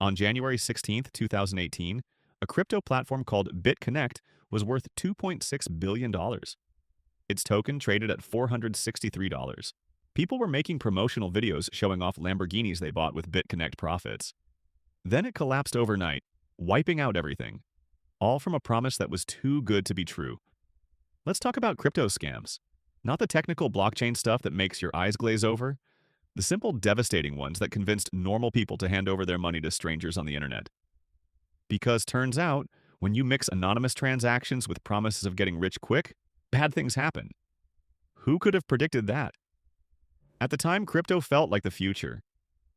On January 16, 2018, a crypto platform called BitConnect was worth $2.6 billion. Its token traded at $463. People were making promotional videos showing off Lamborghinis they bought with BitConnect profits. Then it collapsed overnight, wiping out everything, all from a promise that was too good to be true. Let's talk about crypto scams. Not the technical blockchain stuff that makes your eyes glaze over, the simple, devastating ones that convinced normal people to hand over their money to strangers on the internet. Because turns out, when you mix anonymous transactions with promises of getting rich quick, bad things happen. Who could have predicted that? At the time, crypto felt like the future.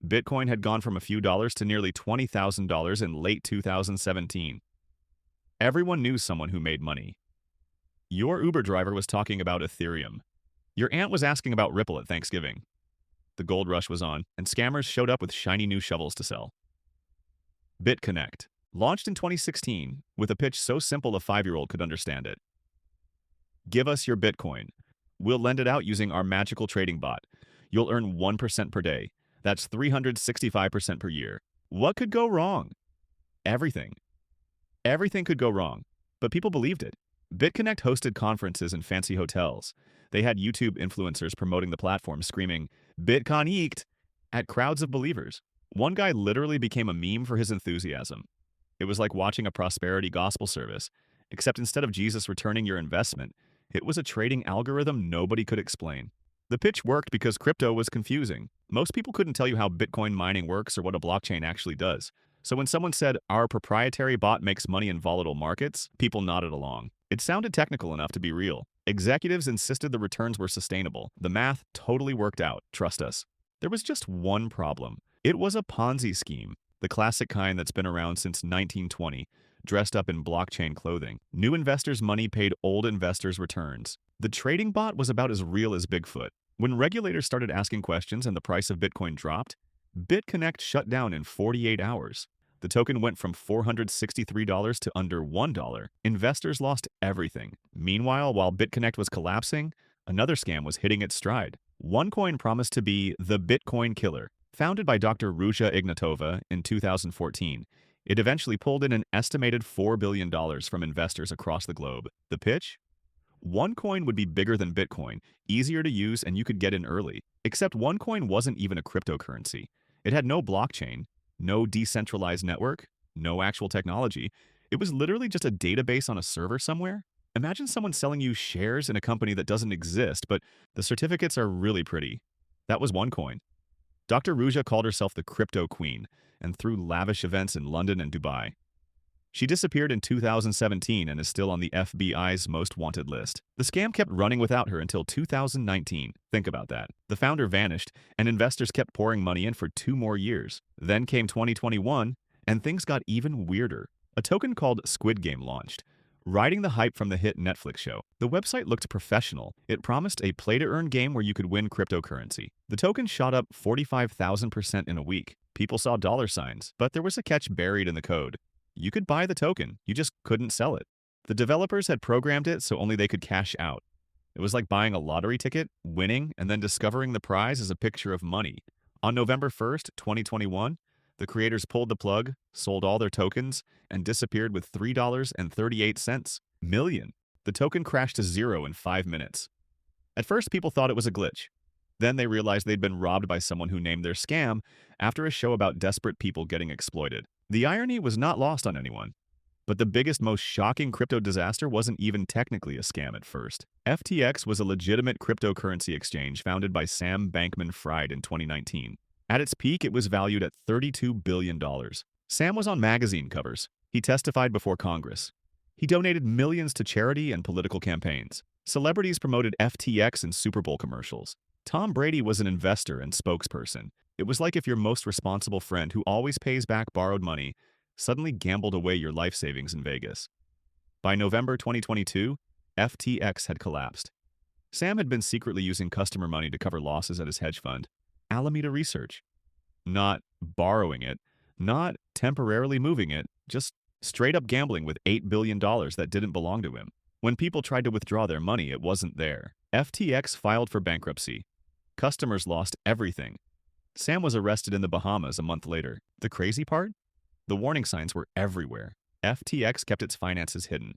Bitcoin had gone from a few dollars to nearly $20,000 in late 2017. Everyone knew someone who made money. Your Uber driver was talking about Ethereum. Your aunt was asking about Ripple at Thanksgiving. The gold rush was on, and scammers showed up with shiny new shovels to sell. BitConnect, launched in 2016, with a pitch so simple a 5-year-old could understand it. Give us your Bitcoin. We'll lend it out using our magical trading bot. You'll earn 1% per day. That's 365% per year. What could go wrong? Everything. Everything could go wrong, but people believed it. BitConnect hosted conferences in fancy hotels. They had YouTube influencers promoting the platform, screaming, "BitConnect," at crowds of believers. One guy literally became a meme for his enthusiasm. It was like watching a prosperity gospel service, except instead of Jesus returning your investment, it was a trading algorithm nobody could explain. The pitch worked because crypto was confusing. Most people couldn't tell you how Bitcoin mining works or what a blockchain actually does. So when someone said, "Our proprietary bot makes money in volatile markets," people nodded along. It sounded technical enough to be real. Executives insisted the returns were sustainable. The math totally worked out, trust us. There was just one problem. It was a Ponzi scheme, the classic kind that's been around since 1920, dressed up in blockchain clothing. New investors' money paid old investors' returns. The trading bot was about as real as Bigfoot. When regulators started asking questions and the price of Bitcoin dropped, BitConnect shut down in 48 hours. The token went from $463 to under $1. Investors lost everything. Meanwhile, while BitConnect was collapsing, another scam was hitting its stride. OneCoin promised to be the Bitcoin killer. Founded by Dr. Ruja Ignatova in 2014, it eventually pulled in an estimated $4 billion from investors across the globe. The pitch? OneCoin would be bigger than Bitcoin, easier to use, and you could get in early. Except OneCoin wasn't even a cryptocurrency. It had no blockchain, no decentralized network, no actual technology. It was literally just a database on a server somewhere. Imagine someone selling you shares in a company that doesn't exist, but the certificates are really pretty. That was OneCoin. Dr. Ruja called herself the crypto queen and threw lavish events in London and Dubai. She disappeared in 2017 and is still on the FBI's most wanted list. The scam kept running without her until 2019. Think about that. The founder vanished, and investors kept pouring money in for 2 more years. Then came 2021, and things got even weirder. A token called Squid launched, riding the hype from the hit Netflix show. The website looked professional. It promised a play-to-earn game where you could win cryptocurrency. The token shot up 45,000% in a week. People saw dollar signs, but there was a catch buried in the code. You could buy the token, you just couldn't sell it. The developers had programmed it so only they could cash out. It was like buying a lottery ticket, winning, and then discovering the prize is a picture of money. On November 1st, 2021, the creators pulled the plug, sold all their tokens, and disappeared with $3.38 million. The token crashed to zero in 5 minutes. At first, people thought it was a glitch. Then they realized they'd been robbed by someone who named their scam after a show about desperate people getting exploited. The irony was not lost on anyone. But the biggest, most shocking crypto disaster wasn't even technically a scam at first. FTX was a legitimate cryptocurrency exchange founded by Sam Bankman-Fried in 2019. At its peak, it was valued at $32 billion. Sam was on magazine covers. He testified before Congress. He donated millions to charity and political campaigns. Celebrities promoted FTX in Super Bowl commercials. Tom Brady was an investor and spokesperson. It was like if your most responsible friend who always pays back borrowed money suddenly gambled away your life savings in Vegas. By November 2022, FTX had collapsed. Sam had been secretly using customer money to cover losses at his hedge fund, Alameda Research. Not borrowing it, not temporarily moving it, just straight up gambling with $8 billion that didn't belong to him. When people tried to withdraw their money, it wasn't there. FTX filed for bankruptcy. Customers lost everything. Sam was arrested in the Bahamas a month later. The crazy part? The warning signs were everywhere. FTX kept its finances hidden.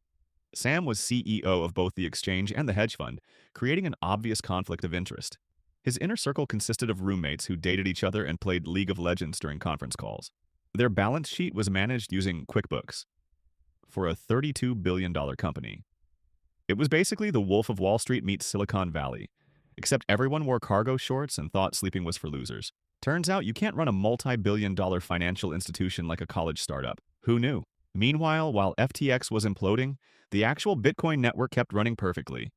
Sam was CEO of both the exchange and the hedge fund, creating an obvious conflict of interest. His inner circle consisted of roommates who dated each other and played League of Legends during conference calls. Their balance sheet was managed using QuickBooks for a $32 billion company. It was basically the Wolf of Wall Street meets Silicon Valley, except everyone wore cargo shorts and thought sleeping was for losers. Turns out you can't run a multi-billion-dollar financial institution like a college startup. Who knew? Meanwhile, while FTX was imploding, the actual Bitcoin network kept running perfectly.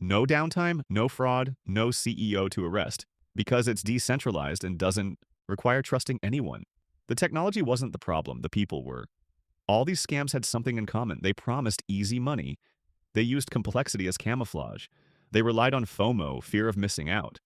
No downtime, no fraud, no CEO to arrest, because it's decentralized and doesn't require trusting anyone. The technology wasn't the problem, the people were. All these scams had something in common. They promised easy money. They used complexity as camouflage. They relied on FOMO, fear of missing out.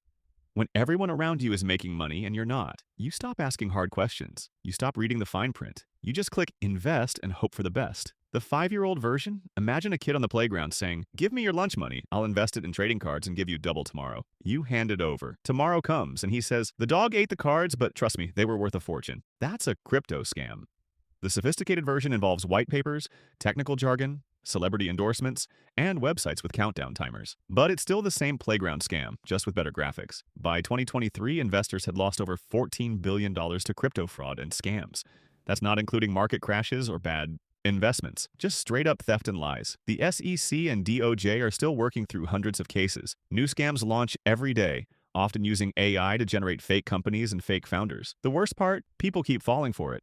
When everyone around you is making money and you're not, you stop asking hard questions. You stop reading the fine print. You just click invest and hope for the best. The 5-year-old version? Imagine a kid on the playground saying, "Give me your lunch money. I'll invest it in trading cards and give you double tomorrow." You hand it over. Tomorrow comes and he says, "The dog ate the cards, but trust me, they were worth a fortune." That's a crypto scam. The sophisticated version involves white papers, technical jargon, celebrity endorsements, and websites with countdown timers. But it's still the same playground scam, just with better graphics. By 2023, investors had lost over $14 billion to crypto fraud and scams. That's not including market crashes or bad investments, just straight up theft and lies. The SEC and DOJ are still working through hundreds of cases. New scams launch every day, often using AI to generate fake companies and fake founders. The worst part, people keep falling for it.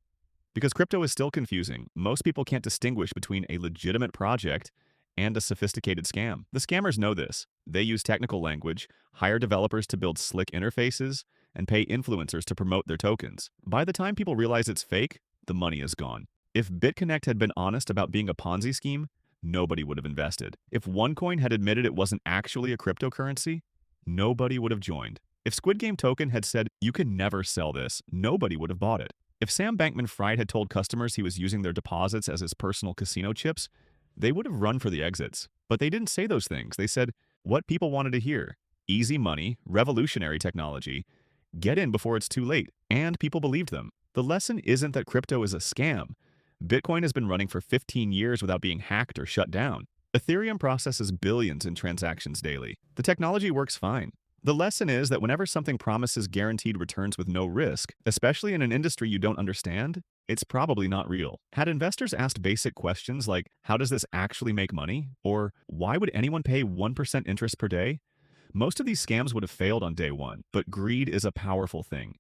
Because crypto is still confusing, most people can't distinguish between a legitimate project and a sophisticated scam. The scammers know this. They use technical language, hire developers to build slick interfaces, and pay influencers to promote their tokens. By the time people realize it's fake, the money is gone. If BitConnect had been honest about being a Ponzi scheme, nobody would have invested. If OneCoin had admitted it wasn't actually a cryptocurrency, nobody would have joined. If Squid Game token had said, "You can never sell this," nobody would have bought it. If Sam Bankman-Fried had told customers he was using their deposits as his personal casino chips, they would have run for the exits. But they didn't say those things. They said what people wanted to hear: easy money, revolutionary technology, get in before it's too late. And people believed them. The lesson isn't that crypto is a scam. Bitcoin has been running for 15 years without being hacked or shut down. Ethereum processes billions in transactions daily. The technology works fine. The lesson is that whenever something promises guaranteed returns with no risk, especially in an industry you don't understand, it's probably not real. Had investors asked basic questions like, how does this actually make money? Or why would anyone pay 1% interest per day? Most of these scams would have failed on day one, but greed is a powerful thing.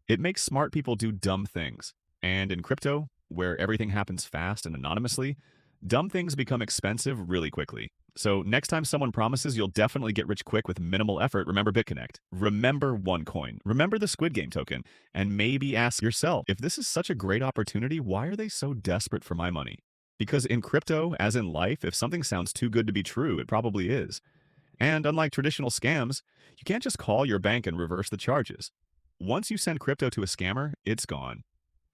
It makes smart people do dumb things. And in crypto, where everything happens fast and anonymously, dumb things become expensive really quickly. So next time someone promises you'll definitely get rich quick with minimal effort, remember BitConnect. Remember OneCoin. Remember the Squid Game token. And maybe ask yourself, if this is such a great opportunity, why are they so desperate for my money? Because in crypto, as in life, if something sounds too good to be true, it probably is. And unlike traditional scams, you can't just call your bank and reverse the charges. Once you send crypto to a scammer, it's gone.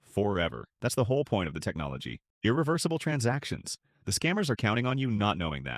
Forever. That's the whole point of the technology. Irreversible transactions. The scammers are counting on you not knowing that.